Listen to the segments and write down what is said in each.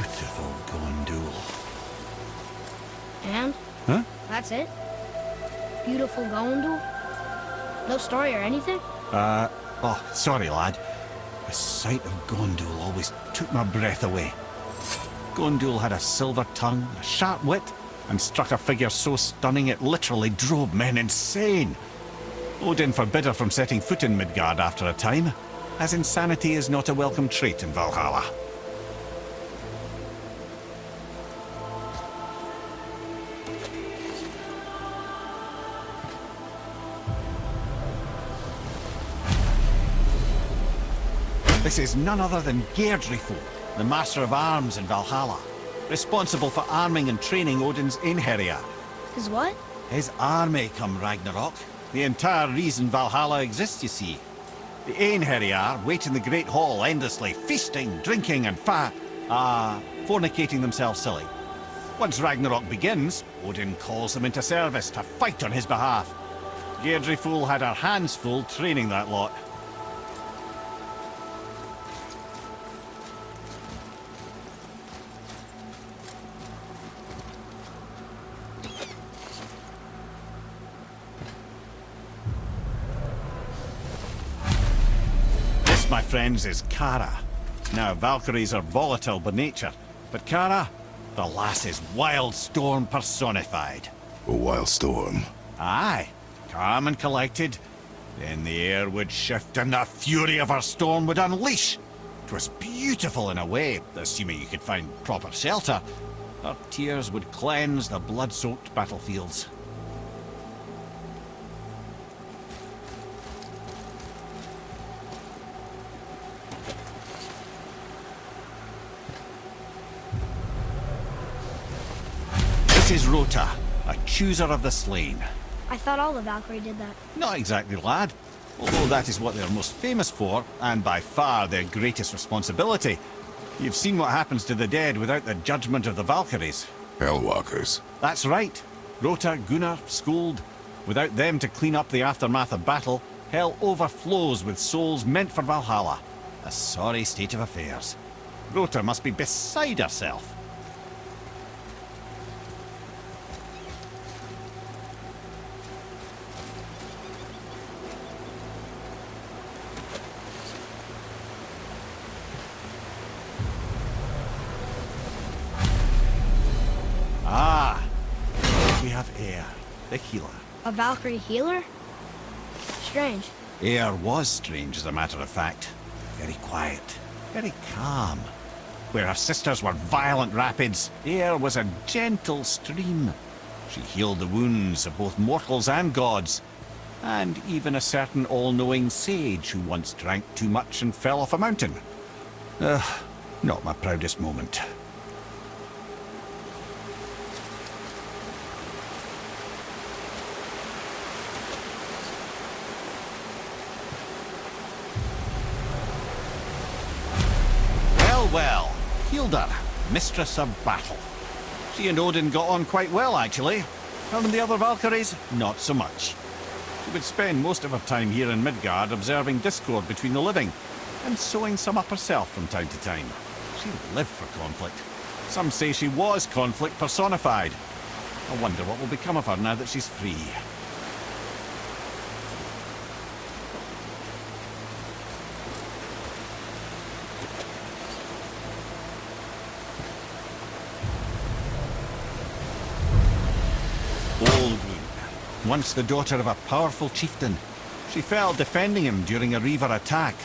beautiful Gondul. And? Huh? That's it? Beautiful Gondul? No story or anything? Oh, sorry, lad. The sight of Gondul always took my breath away. Gondul had a silver tongue, a sharp wit, and struck a figure so stunning it literally drove men insane. Odin forbid her from setting foot in Midgard after a time, as insanity is not a welcome trait in Valhalla. This is none other than Geirdriful, the Master of Arms in Valhalla, responsible for arming and training Odin's Einherjar. His what? His army come Ragnarok. The entire reason Valhalla exists, you see. The Einherjar wait in the Great Hall endlessly, feasting, drinking, and fornicating themselves silly. Once Ragnarok begins, Odin calls them into service to fight on his behalf. Geirdriful had her hands full training that lot. My friends, is Kara. Now, Valkyries are volatile by nature, but Kara, the lass is wild storm personified. A wild storm? Aye, calm and collected. Then the air would shift and the fury of her storm would unleash. 'Twas beautiful in a way, assuming you could find proper shelter. Her tears would cleanse the blood-soaked battlefields. This is Rota, a chooser of the slain. I thought all the Valkyrie did that. Not exactly, lad. Although that is what they're most famous for, and by far their greatest responsibility. You've seen what happens to the dead without the judgment of the Valkyries. Hellwalkers. That's right. Rota, Gunnar, Skuld. Without them to clean up the aftermath of battle, hell overflows with souls meant for Valhalla. A sorry state of affairs. Rota must be beside herself. We have Air, the healer. A Valkyrie healer? Strange. Air was strange, as a matter of fact. Very quiet, very calm. Where her sisters were violent rapids, Air was a gentle stream. She healed the wounds of both mortals and gods, and even a certain all-knowing sage who once drank too much and fell off a mountain. Not my proudest moment. Well, Hilda, mistress of battle. She and Odin got on quite well, actually. Her and the other Valkyries, not so much. She would spend most of her time here in Midgard observing discord between the living, and sewing some up herself from time to time. She lived for conflict. Some say she was conflict personified. I wonder what will become of her now that she's free. Once the daughter of a powerful chieftain, she fell defending him during a Reaver attack.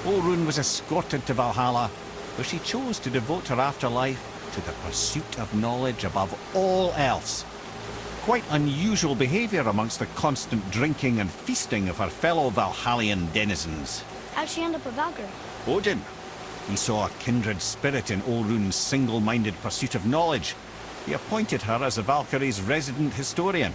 Olrun was escorted to Valhalla, where she chose to devote her afterlife to the pursuit of knowledge above all else. Quite unusual behavior amongst the constant drinking and feasting of her fellow Valhallian denizens. How'd she end up a Valkyrie? Odin. He saw a kindred spirit in Olrun's single-minded pursuit of knowledge. He appointed her as the Valkyrie's resident historian.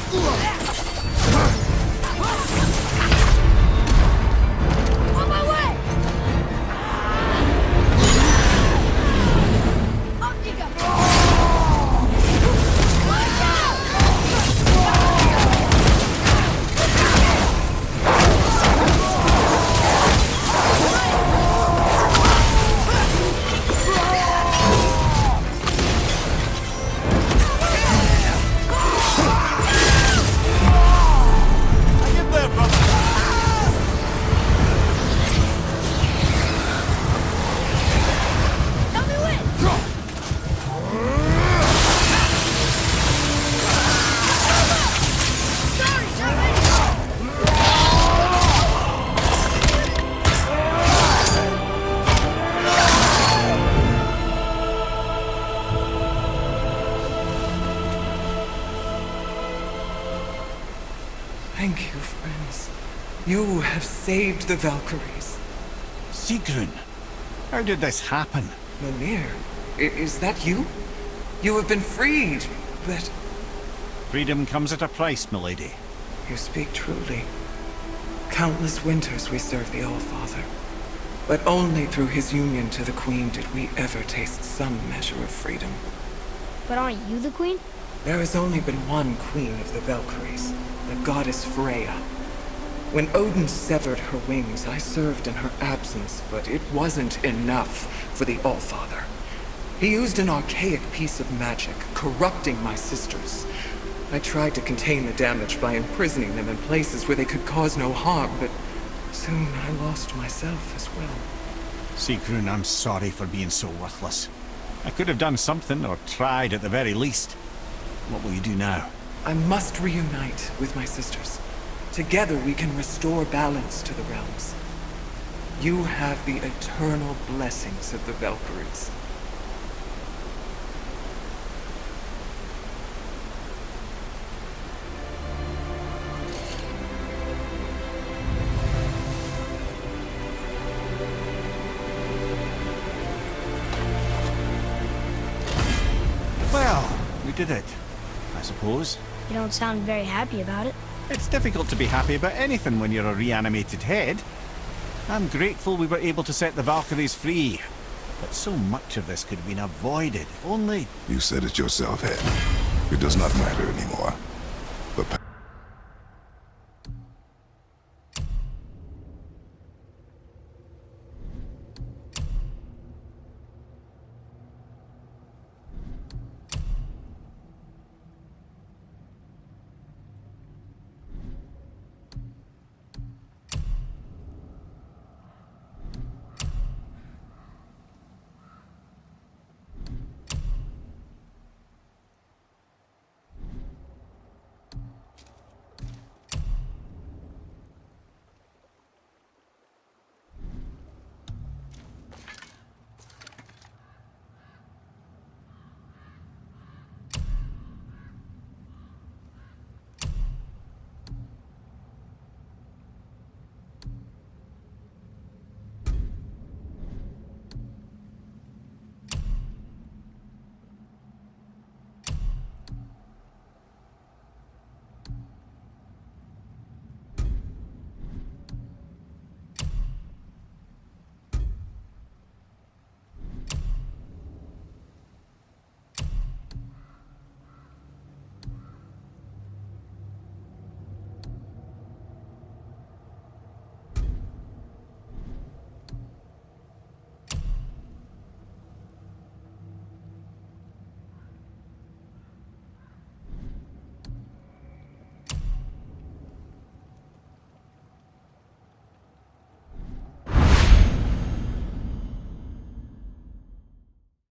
On my way! Up you go! Watch out! Tell me when! Sorry, sorry! Thank you, friends. You have saved the Valkyries. Sigrun, how did this happen? Mimir, is that you? You have been freed, but Freedom comes at a price, milady. you speak truly. Countless winters we served the All-Father, but only through his union to the Queen did we ever taste some measure of freedom. But aren't you the queen? There has only been one Queen of the Valkyries, the goddess Freya. When Odin severed her wings, I served in her absence, but it wasn't enough for the All-Father. He used an archaic piece of magic, corrupting my sisters. I tried to contain the damage by imprisoning them in places where they could cause no harm, but soon I lost myself as well. Sigrun, I'm sorry for being so worthless. I could have done something, or tried at the very least. What will you do now? I must reunite with my sisters. Together we can restore balance to the realms. You have the eternal blessings of the Valkyries. Well, we did it, I suppose. You don't sound very happy about it. It's difficult to be happy about anything when you're a reanimated head. I'm grateful we were able to set the Valkyries free. But so much of this could have been avoided, if only... You said it yourself, Head. It does not matter anymore.